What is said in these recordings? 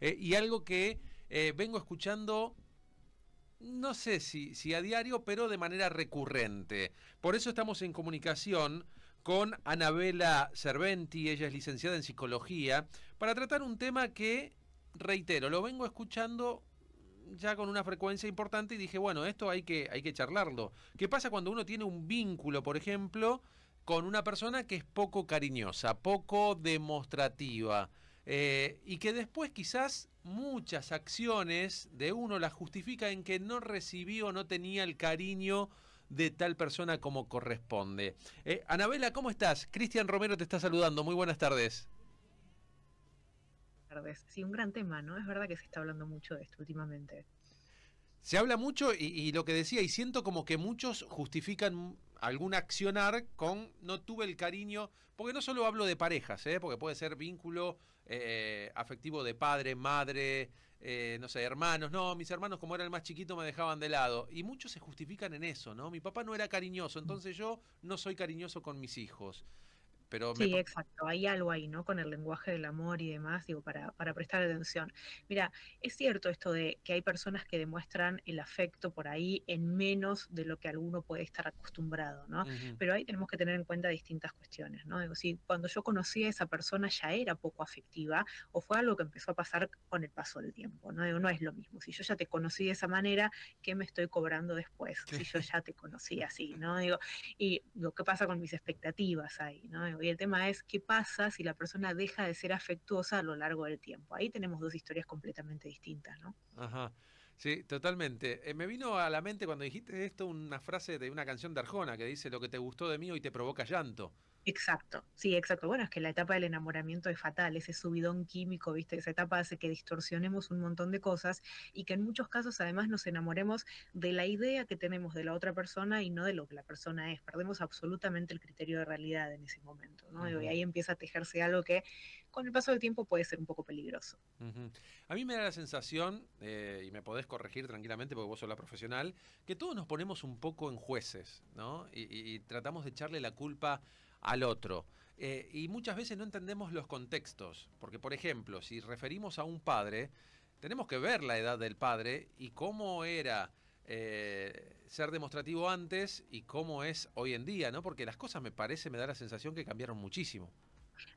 y algo que vengo escuchando, no sé si a diario, pero de manera recurrente. Por eso estamos en comunicación con Anabela Serventi, ella es licenciada en psicología, para tratar un tema que, reitero, lo vengo escuchando ya con una frecuencia importante y dije, bueno, esto hay que charlarlo. ¿Qué pasa cuando uno tiene un vínculo, por ejemplo, con una persona que es poco cariñosa, poco demostrativa, y que después quizás muchas acciones de uno las justifica en que no recibió o no tenía el cariño de tal persona como corresponde? Anabela, ¿cómo estás? Cristian Romero te está saludando, muy buenas tardes. Tardes. Sí, un gran tema, ¿no? Es verdad que se está hablando mucho de esto últimamente. Se habla mucho y lo que decía, y siento como que muchos justifican algún accionar con no tuve el cariño, porque no solo hablo de parejas, porque puede ser vínculo afectivo de padre, madre, no sé, hermanos. No, mis hermanos como era el más chiquito me dejaban de lado. Y muchos se justifican en eso, ¿no? Mi papá no era cariñoso, entonces yo no soy cariñoso con mis hijos. Pero me... Sí, exacto. Hay algo ahí, ¿no? Con el lenguaje del amor y demás, digo, para prestar atención. Mira, es cierto esto de que hay personas que demuestran el afecto por ahí en menos de lo que alguno puede estar acostumbrado, ¿no? Ujú. Pero ahí tenemos que tener en cuenta distintas cuestiones, ¿no? Digo, si cuando yo conocí a esa persona ya era poco afectiva o fue algo que empezó a pasar con el paso del tiempo, ¿no? Digo, no es lo mismo. Si yo ya te conocí de esa manera, ¿qué me estoy cobrando después? Si yo ya te conocí así, ¿no? Digo, y lo que pasa con mis expectativas ahí, ¿no? Y el tema es qué pasa si la persona deja de ser afectuosa a lo largo del tiempo. Ahí tenemos dos historias completamente distintas, ¿no? Ajá, sí, totalmente. Me vino a la mente cuando dijiste esto una frase de una canción de Arjona que dice lo que te gustó de mí hoy te provoca llanto. Exacto, sí, exacto. Bueno, es que la etapa del enamoramiento es fatal, ese subidón químico, ¿viste? Esa etapa hace que distorsionemos un montón de cosas y que en muchos casos además nos enamoremos de la idea que tenemos de la otra persona y no de lo que la persona es. Perdemos absolutamente el criterio de realidad en ese momento, ¿no? Y Ujú, ahí empieza a tejerse algo que con el paso del tiempo puede ser un poco peligroso. ujú. A mí me da la sensación, y me podés corregir tranquilamente porque vos sos la profesional, que todos nos ponemos un poco en jueces, ¿no? Y tratamos de echarle la culpa al otro. Y muchas veces no entendemos los contextos, porque por ejemplo, si referimos a un padre, tenemos que ver la edad del padre y cómo era ser demostrativo antes y cómo es hoy en día, ¿no? Porque las cosas me parece, me da la sensación que cambiaron muchísimo.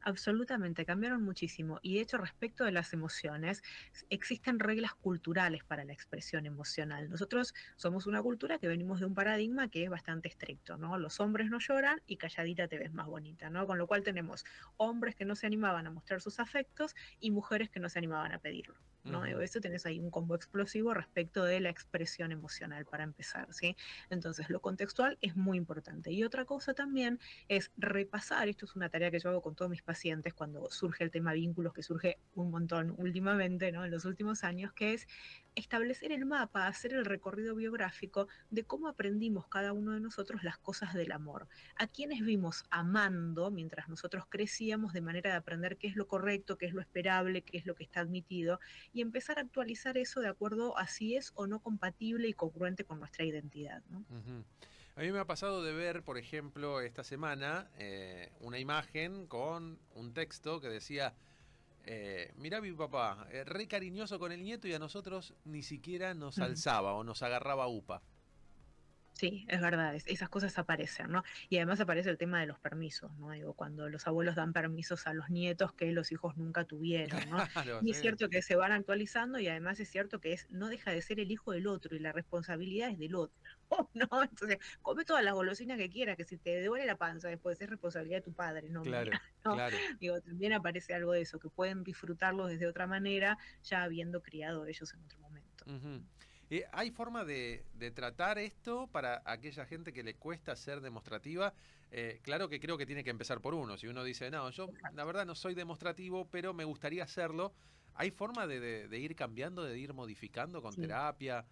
Absolutamente, cambiaron muchísimo. Y de hecho, respecto de las emociones, existen reglas culturales para la expresión emocional. Nosotros somos una cultura que venimos de un paradigma que es bastante estricto, ¿no? Los hombres no lloran y calladita te ves más bonita, ¿no? Con lo cual tenemos hombres que no se animaban a mostrar sus afectos y mujeres que no se animaban a pedirlo. ¿No? Ujú. Eso tenés ahí un combo explosivo respecto de la expresión emocional para empezar, ¿sí? Entonces, lo contextual es muy importante. Y otra cosa también es repasar, esto es una tarea que yo hago con todos mis pacientes cuando surge el tema vínculos, que surge un montón últimamente, ¿no? En los últimos años, que es establecer el mapa, hacer el recorrido biográfico de cómo aprendimos cada uno de nosotros las cosas del amor. A quienes vimos amando mientras nosotros crecíamos de manera de aprender qué es lo correcto, qué es lo esperable, qué es lo que está admitido, y empezar a actualizar eso de acuerdo a si es o no compatible y congruente con nuestra identidad, ¿no? Ujú. A mí me ha pasado de ver, por ejemplo, esta semana una imagen con un texto que decía, mirá mi papá, re cariñoso con el nieto y a nosotros ni siquiera nos alzaba o nos agarraba upa. Sí, es verdad, esas cosas aparecen, ¿no? Y además aparece el tema de los permisos, ¿no? Digo, cuando los abuelos dan permisos a los nietos que los hijos nunca tuvieron, ¿no? Claro, Y sí. es cierto que se van actualizando y además es cierto que no deja de ser el hijo del otro y la responsabilidad es del otro, ¿no? Entonces, come todas las golosinas que quieras, que si te duele la panza después es responsabilidad de tu padre, no mía, Claro, ¿no? claro. Digo, también aparece algo de eso, que pueden disfrutarlo desde otra manera, ya habiendo criado ellos en otro momento. Ujú. ¿Hay forma de tratar esto para aquella gente que le cuesta ser demostrativa? Claro que creo que tiene que empezar por uno. Si uno dice, no, yo la Exacto. verdad no soy demostrativo, pero me gustaría hacerlo, ¿hay forma de ir cambiando, de ir modificando con Sí. terapia?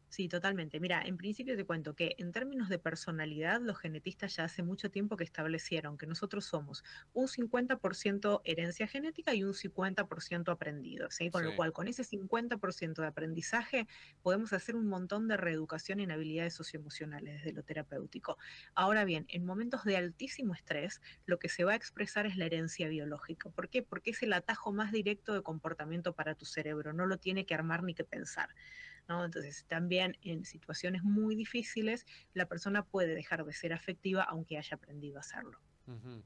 Sí, totalmente. Mira, en principio te cuento que en términos de personalidad, los genetistas ya hace mucho tiempo que establecieron que nosotros somos un 50% herencia genética y un 50% aprendido, ¿sí? Con lo Sí. cual, con ese 50% de aprendizaje, podemos hacer un montón de reeducación en habilidades socioemocionales desde lo terapéutico. Ahora bien, en momentos de altísimo estrés, lo que se va a expresar es la herencia biológica. ¿Por qué? Porque es el atajo más directo de comportamiento para tu cerebro, no lo tiene que armar ni que pensar. ¿No? Entonces, también en situaciones muy difíciles, la persona puede dejar de ser afectiva aunque haya aprendido a hacerlo. Ujú.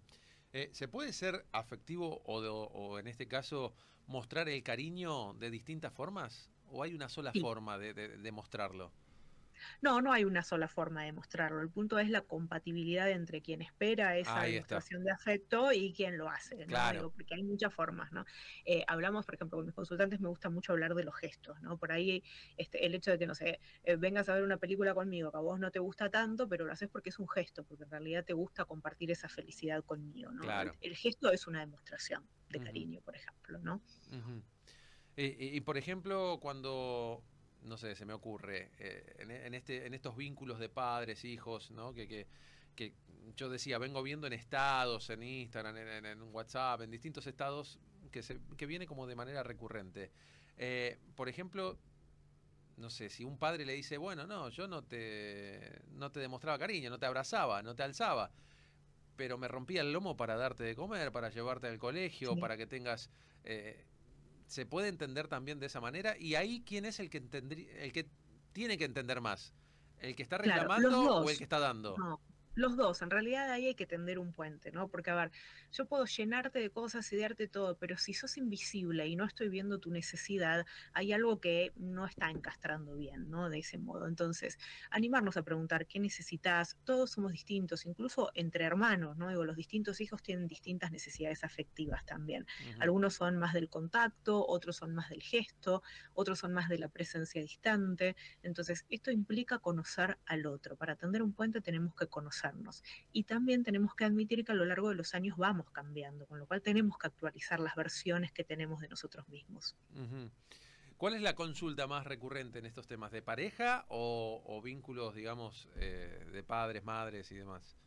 ¿Se puede ser afectivo o en este caso mostrar el cariño de distintas formas? ¿O hay una sola Sí, forma de mostrarlo? no, no hay una sola forma de mostrarlo. El punto es la compatibilidad entre quien espera esa Ahí está. demostración de afecto y quien lo hace, ¿no? Claro. Digo, porque hay muchas formas, ¿no? Hablamos, por ejemplo, con mis consultantes me gusta mucho hablar de los gestos, ¿no? Por ahí el hecho de que, no sé, vengas a ver una película conmigo, que a vos no te gusta tanto, pero lo haces porque es un gesto, porque en realidad te gusta compartir esa felicidad conmigo, ¿no? Claro. El gesto es una demostración de Ujú, cariño, por ejemplo, ¿no? ujú. Por ejemplo, cuando, no sé, se me ocurre, en estos vínculos de padres, hijos, ¿no? Que yo decía, vengo viendo en estados, en Instagram, en WhatsApp, en distintos estados, que viene como de manera recurrente. Por ejemplo, no sé, si un padre le dice, bueno, no, yo no te demostraba cariño, no te abrazaba, no te alzaba, pero me rompía el lomo para darte de comer, para llevarte al colegio, Sí. para que tengas... eh, se puede entender también de esa manera. Y ahí, ¿quién es el que tiene que entender más? ¿El que está Claro, los reclamando o el que dos. está dando? No, los dos. En realidad ahí hay que tender un puente, ¿no? Porque, a ver, yo puedo llenarte de cosas y darte todo, pero si sos invisible y no estoy viendo tu necesidad, hay algo que no está encastrando bien, ¿no? De ese modo. Entonces, animarnos a preguntar qué necesitas. Todos somos distintos, incluso entre hermanos, ¿no? Digo, los distintos hijos tienen distintas necesidades afectivas también. Ujú, Algunos son más del contacto, otros son más del gesto, otros son más de la presencia distante. Entonces, esto implica conocer al otro. Para tender un puente tenemos que conocernos. Y también tenemos que admitir que a lo largo de los años vamos cambiando, con lo cual tenemos que actualizar las versiones que tenemos de nosotros mismos. ujú. ¿Cuál es la consulta más recurrente en estos temas? ¿De pareja o vínculos, digamos, de padres, madres y demás?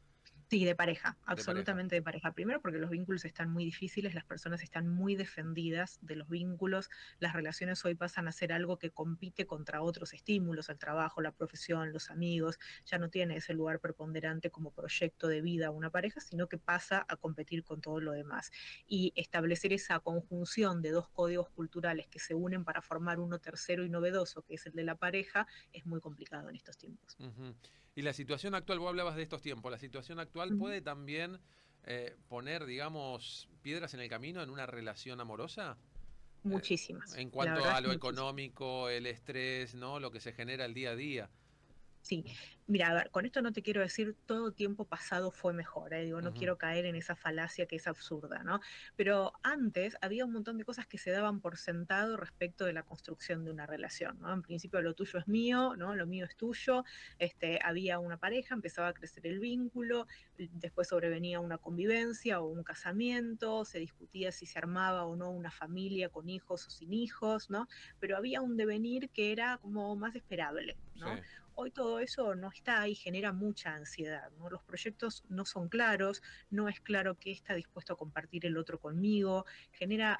Sí, de pareja, De pareja. absolutamente de pareja. Primero porque los vínculos están muy difíciles, las personas están muy defendidas de los vínculos, las relaciones hoy pasan a ser algo que compite contra otros estímulos, el trabajo, la profesión, los amigos, ya no tiene ese lugar preponderante como proyecto de vida una pareja, sino que pasa a competir con todo lo demás. Y establecer esa conjunción de dos códigos culturales que se unen para formar uno tercero y novedoso, que es el de la pareja, es muy complicado en estos tiempos. Ujú. Y la situación actual, vos hablabas de estos tiempos, la situación actual Ujú. puede también poner, digamos, piedras en el camino en una relación amorosa. Eh, Muchísimas, en la cuanto verdad es a que lo muchísimas. económico, el estrés, ¿no? Lo que se genera el día a día. Sí, mira, a ver, con esto no te quiero decir todo tiempo pasado fue mejor, digo, no Ujú, quiero caer en esa falacia que es absurda, ¿no? Pero antes había un montón de cosas que se daban por sentado respecto de la construcción de una relación, ¿no? En principio lo tuyo es mío, ¿no? Lo mío es tuyo, había una pareja, empezaba a crecer el vínculo, después sobrevenía una convivencia o un casamiento, se discutía si se armaba o no una familia con hijos o sin hijos, ¿no? Pero había un devenir que era como más esperable, sí. ¿no? Hoy todo eso no está y genera mucha ansiedad, ¿no? Los proyectos no son claros, no es claro qué está dispuesto a compartir el otro conmigo, genera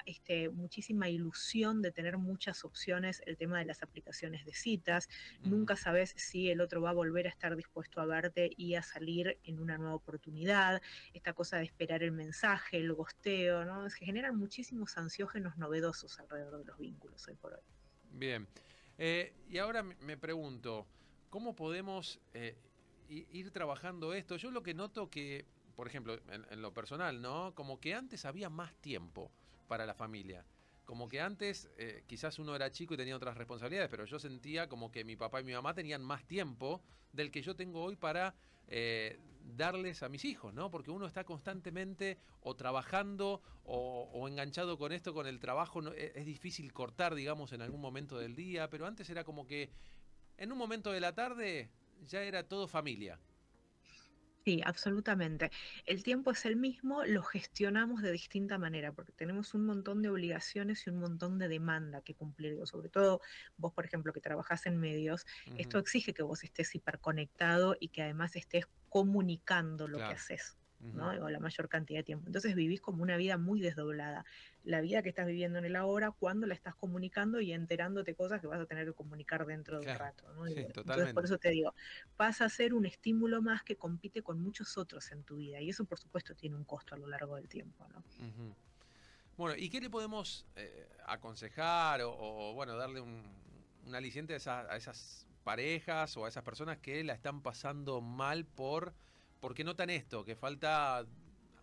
muchísima ilusión de tener muchas opciones el tema de las aplicaciones de citas, Ujú, nunca sabes si el otro va a volver a estar dispuesto a verte y a salir en una nueva oportunidad, esta cosa de esperar el mensaje, el gosteo, ¿no? Se generan muchísimos ansiógenos novedosos alrededor de los vínculos hoy por hoy. bien. Y ahora me pregunto, ¿cómo podemos ir trabajando esto? Yo lo que noto que, por ejemplo, en lo personal, ¿no? Como que antes había más tiempo para la familia. Como que antes, quizás uno era chico y tenía otras responsabilidades, pero yo sentía como que mi papá y mi mamá tenían más tiempo del que yo tengo hoy para darles a mis hijos, ¿no? Porque uno está constantemente o trabajando o enganchado con esto, con el trabajo, es difícil cortar, digamos, en algún momento del día, pero antes era como que en un momento de la tarde ya era todo familia. Sí, absolutamente. El tiempo es el mismo, lo gestionamos de distinta manera, porque tenemos un montón de obligaciones y un montón de demanda que cumplir. Digo, sobre todo vos, por ejemplo, que trabajás en medios, esto Ujú, exige que vos estés hiperconectado y que además estés comunicando lo que claro. haces, ¿no? Ujú, O la mayor cantidad de tiempo. Entonces vivís como una vida muy desdoblada. La vida que estás viviendo en el ahora, cuando la estás comunicando y enterándote cosas que vas a tener que comunicar dentro de un claro. rato, ¿no? Y Sí, bueno, entonces por totalmente. eso te digo, pasa a ser un estímulo más que compite con muchos otros en tu vida. Y eso, por supuesto, tiene un costo a lo largo del tiempo, ¿no? Ujú. Bueno, ¿y qué le podemos aconsejar bueno, darle un aliciente a esas parejas o a esas personas que la están pasando mal porque notan esto, que falta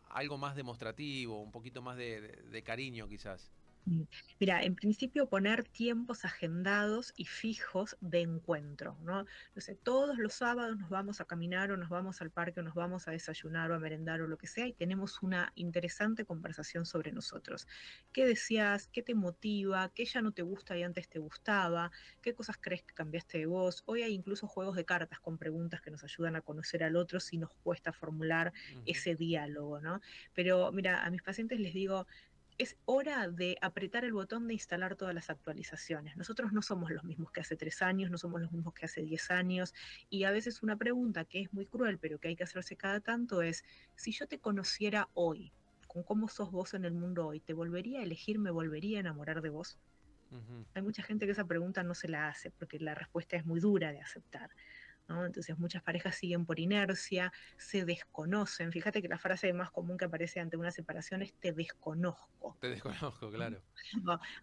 algo más demostrativo, un poquito más de cariño quizás? Mm. Mira, en principio poner tiempos agendados y fijos de encuentro, ¿no? No sé, todos los sábados nos vamos a caminar o nos vamos al parque o nos vamos a desayunar o a merendar o lo que sea y tenemos una interesante conversación sobre nosotros. ¿Qué decías? ¿Qué te motiva? ¿Qué ya no te gusta y antes te gustaba? ¿Qué cosas crees que cambiaste de vos? Hoy hay incluso juegos de cartas con preguntas que nos ayudan a conocer al otro si nos cuesta formular Ujú, ese diálogo, ¿no? Pero mira, a mis pacientes les digo, es hora de apretar el botón de instalar todas las actualizaciones. Nosotros no somos los mismos que hace 3 años, no somos los mismos que hace 10 años, y a veces una pregunta que es muy cruel, pero que hay que hacerse cada tanto es, si yo te conociera hoy, con cómo sos vos en el mundo hoy, ¿te volvería a elegir, me volvería a enamorar de vos? ujú. Hay mucha gente que esa pregunta no se la hace porque la respuesta es muy dura de aceptar, ¿no? Entonces muchas parejas siguen por inercia, se desconocen. Fíjate que la frase más común que aparece ante una separación es te desconozco. Te desconozco, ¿No? claro.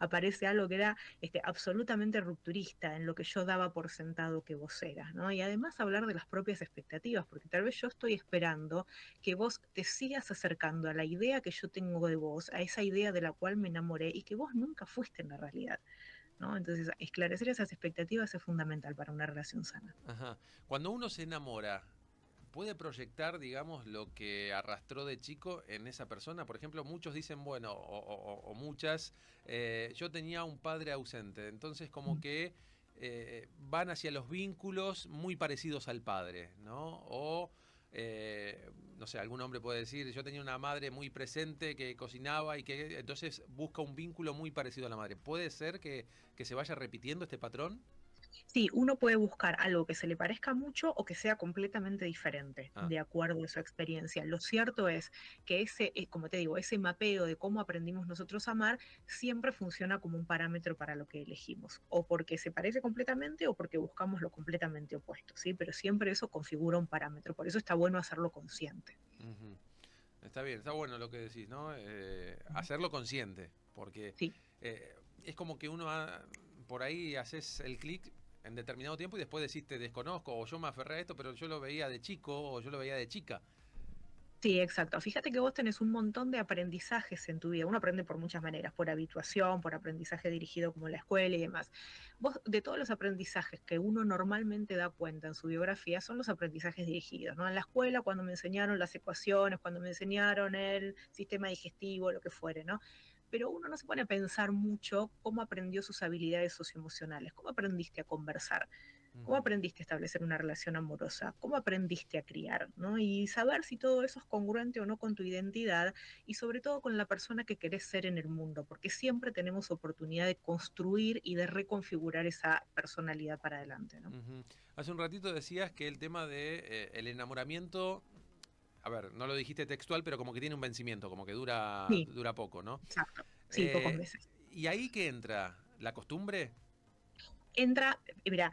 Aparece algo que era absolutamente rupturista en lo que yo daba por sentado que vos eras, ¿no? Y además hablar de las propias expectativas, porque tal vez yo estoy esperando que vos te sigas acercando a la idea que yo tengo de vos, a esa idea de la cual me enamoré y que vos nunca fuiste en la realidad, ¿no? Entonces, esclarecer esas expectativas es fundamental para una relación sana. Ajá. Cuando uno se enamora, ¿puede proyectar, digamos, lo que arrastró de chico en esa persona? Por ejemplo, muchos dicen, bueno, o muchas, yo tenía un padre ausente, entonces como Mm. que van hacia los vínculos muy parecidos al padre, ¿no? No sé, algún hombre puede decir, yo tenía una madre muy presente que cocinaba y que entonces busca un vínculo muy parecido a la madre. ¿Puede ser que se vaya repitiendo este patrón? Sí, uno puede buscar algo que se le parezca mucho o que sea completamente diferente, Ah, de acuerdo a su experiencia. Lo cierto es que ese, como te digo, ese mapeo de cómo aprendimos nosotros a amar siempre funciona como un parámetro para lo que elegimos, o porque se parece completamente o porque buscamos lo completamente opuesto, ¿sí? Pero siempre eso configura un parámetro, por eso está bueno hacerlo consciente. ujú. Está bien, está bueno lo que decís, ¿no? Hacerlo consciente, porque Sí. es como que por ahí haces el clic en determinado tiempo y después decís te desconozco o yo me aferré a esto, pero yo lo veía de chico o yo lo veía de chica. Sí, exacto. Fíjate que vos tenés un montón de aprendizajes en tu vida. Uno aprende por muchas maneras, por habituación, por aprendizaje dirigido como en la escuela y demás. Vos, de todos los aprendizajes que uno normalmente da cuenta en su biografía, son los aprendizajes dirigidos, ¿no? En la escuela, cuando me enseñaron las ecuaciones, cuando me enseñaron el sistema digestivo, lo que fuere, ¿no? Pero uno no se pone a pensar mucho cómo aprendió sus habilidades socioemocionales, cómo aprendiste a conversar, cómo Ujú, aprendiste a establecer una relación amorosa, cómo aprendiste a criar, ¿no? Y saber si todo eso es congruente o no con tu identidad y sobre todo con la persona que querés ser en el mundo, porque siempre tenemos oportunidad de construir y de reconfigurar esa personalidad para adelante, ¿no? ujú. Hace un ratito decías que el tema de el enamoramiento, a ver, no lo dijiste textual, pero como que tiene un vencimiento, como que Sí, dura poco, ¿no? exacto. Sí, pocos Eh, meses. ¿Y ahí qué entra? ¿La costumbre? Entra, mira,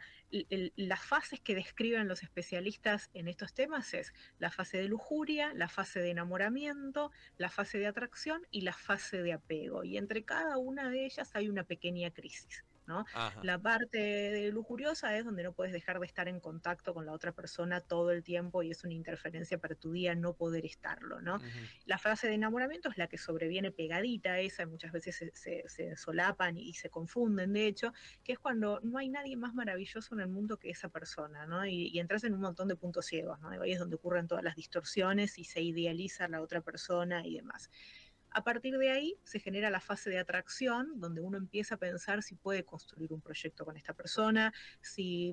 las fases que describen los especialistas en estos temas es la fase de lujuria, la fase de enamoramiento, la fase de atracción y la fase de apego. Y entre cada una de ellas hay una pequeña crisis, ¿no? Ajá. La parte de lujuriosa es donde no puedes dejar de estar en contacto con la otra persona todo el tiempo y es una interferencia para tu día no poder estarlo, ¿no? Ujú, La fase de enamoramiento es la que sobreviene pegadita a esa, y muchas veces se solapan y se confunden, de hecho, que es cuando no hay nadie más maravilloso en el mundo que esa persona, ¿no? Y entras en un montón de puntos ciegos, ¿no? Y ahí es donde ocurren todas las distorsiones y se idealiza a la otra persona y demás. A partir de ahí se genera la fase de atracción, donde uno empieza a pensar si puede construir un proyecto con esta persona, si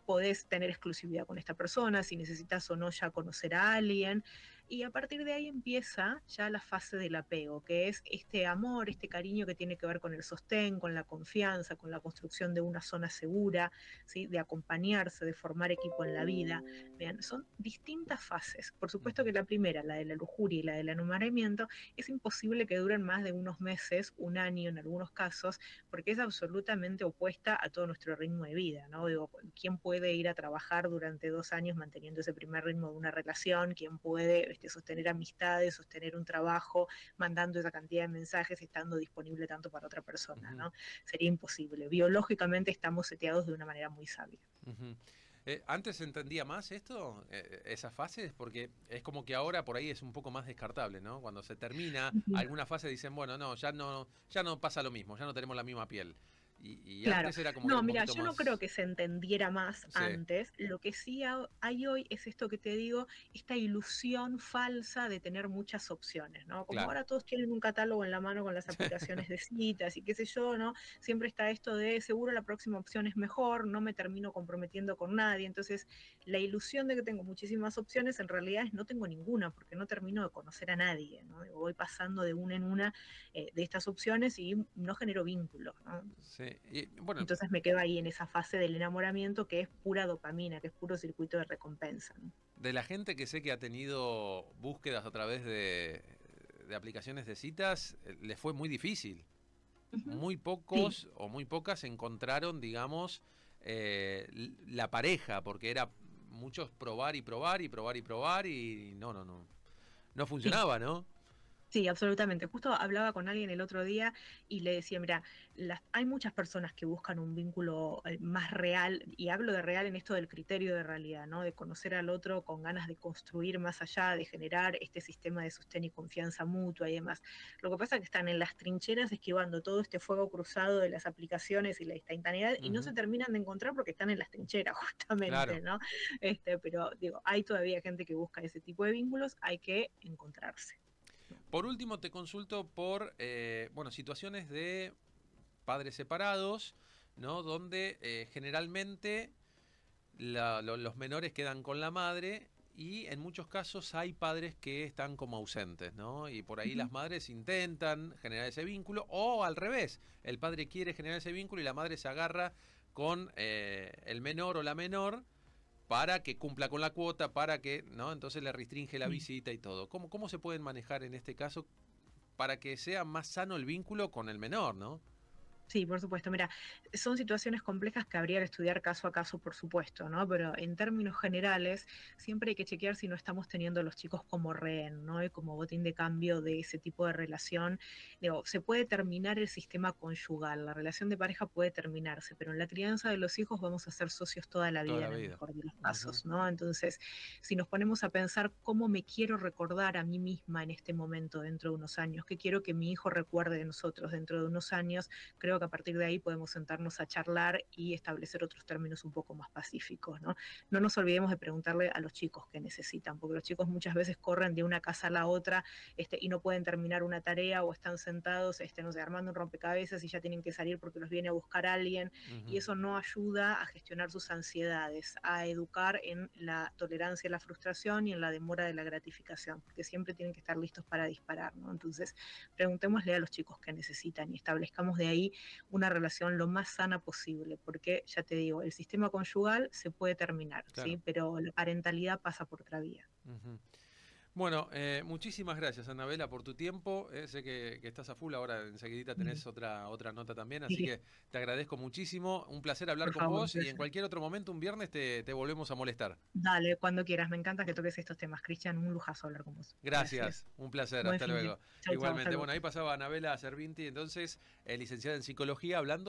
podés tener exclusividad con esta persona, si necesitas o no ya conocer a alguien. Y a partir de ahí empieza ya la fase del apego, que es este amor, este cariño que tiene que ver con el sostén, con la confianza, con la construcción de una zona segura, ¿sí? De acompañarse, de formar equipo en la vida. Vean, son distintas fases. Por supuesto que la primera, la de la lujuria y la del enamoramiento, es imposible que duren más de unos meses, un año en algunos casos, porque es absolutamente opuesta a todo nuestro ritmo de vida, ¿no? Digo, ¿quién puede ir a trabajar durante 2 años manteniendo ese primer ritmo de una relación? ¿Quién puede sostener amistades, sostener un trabajo, mandando esa cantidad de mensajes, estando disponible tanto para otra persona, ¿no? Sería imposible. Biológicamente estamos seteados de una manera muy sabia. ¿Antes se entendía más esto, esas fases? Porque es como que ahora por ahí es un poco más descartable, ¿no? Cuando se termina alguna fase dicen, bueno, no, ya no pasa lo mismo, ya no tenemos la misma piel. Y Claro, antes era como que no, un mira, poquito yo no creo más... que se entendiera más Sí, antes. Lo que sí hay hoy es esto que te digo, esta ilusión falsa de tener muchas opciones, ¿no? Como claro. ahora todos tienen un catálogo en la mano con las aplicaciones de citas y qué sé yo, ¿no? Siempre está esto de seguro la próxima opción es mejor, no me termino comprometiendo con nadie. Entonces, la ilusión de que tengo muchísimas opciones en realidad es no tengo ninguna, porque no termino de conocer a nadie, ¿no? Voy pasando de una en una de estas opciones y no genero vínculos, ¿no? Sí, y bueno, Entonces me quedo ahí en esa fase del enamoramiento que es pura dopamina, que es puro circuito de recompensa, ¿no? de la gente que sé que ha tenido búsquedas a través de aplicaciones de citas, les fue muy difícil. Ujú. Muy Sí, pocos o muy pocas encontraron, digamos, la pareja, porque era muchos probar y probar y probar y probar y no sí. funcionaba, ¿no? Sí, absolutamente. Justo hablaba con alguien el otro día y le decía, mira, hay muchas personas que buscan un vínculo más real, y hablo de real en esto del criterio de realidad, ¿no? De conocer al otro con ganas de construir más allá, de generar este sistema de sostén y confianza mutua y demás. Lo que pasa es que están en las trincheras esquivando todo este fuego cruzado de las aplicaciones y la instantaneidad y no Ujú, se terminan de encontrar porque están en las trincheras, justamente, claro. ¿no? Pero digo, hay todavía gente que busca ese tipo de vínculos, hay que encontrarse. Por último, te consulto por, bueno, situaciones de padres separados, ¿no? Donde generalmente los menores quedan con la madre y en muchos casos hay padres que están como ausentes, ¿no? Y por ahí Ujú. las madres intentan generar ese vínculo o al revés, el padre quiere generar ese vínculo y la madre se agarra con el menor o la menor para que cumpla con la cuota, para que, ¿no? Entonces le restringe la Sí. visita y todo. ¿Cómo se pueden manejar en este caso para que sea más sano el vínculo con el menor, ¿no? Sí, por supuesto. Mira, son situaciones complejas que habría que estudiar caso a caso, por supuesto, ¿no? Pero en términos generales, siempre hay que chequear si no estamos teniendo a los chicos como rehén, ¿no? Y como botín de cambio de ese tipo de relación. Digo, se puede terminar el sistema conyugal, la relación de pareja puede terminarse, pero en la crianza de los hijos vamos a ser socios toda la Toda vida la en el vida. mejor de los Ujú, casos, ¿no? Entonces, si nos ponemos a pensar cómo me quiero recordar a mí misma en este momento dentro de unos años, qué quiero que mi hijo recuerde de nosotros dentro de unos años, creo que a partir de ahí podemos sentarnos a charlar y establecer otros términos un poco más pacíficos, ¿no? No nos olvidemos de preguntarle a los chicos qué necesitan, porque los chicos muchas veces corren de una casa a la otra y no pueden terminar una tarea o están sentados, no sé, armando un rompecabezas y ya tienen que salir porque los viene a buscar alguien y ujú. eso no ayuda a gestionar sus ansiedades, a educar en la tolerancia a la frustración y en la demora de la gratificación, porque siempre tienen que estar listos para disparar, ¿no? Entonces, preguntémosle a los chicos qué necesitan y establezcamos de ahí una relación lo más sana posible, porque ya te digo, el sistema conyugal se puede terminar, Claro. ¿sí? Pero la parentalidad pasa por otra vía. Ujú. Bueno, muchísimas gracias, Anabela, por tu tiempo. Sé que estás a full, ahora enseguidita Mm. tenés otra nota también, así Sí, que te agradezco muchísimo. Un placer hablar por con favor, un vos y en placer. cualquier otro momento, un viernes, te volvemos a molestar. Dale, cuando quieras. Me encanta que toques estos temas, Cristian. Un lujazo hablar con vos. Gracias. Gracias, un placer, Buen hasta fin de. luego. Chau, chau, hasta Igualmente, luego. bueno, ahí pasaba Anabela Servinti, entonces, licenciada en psicología, hablando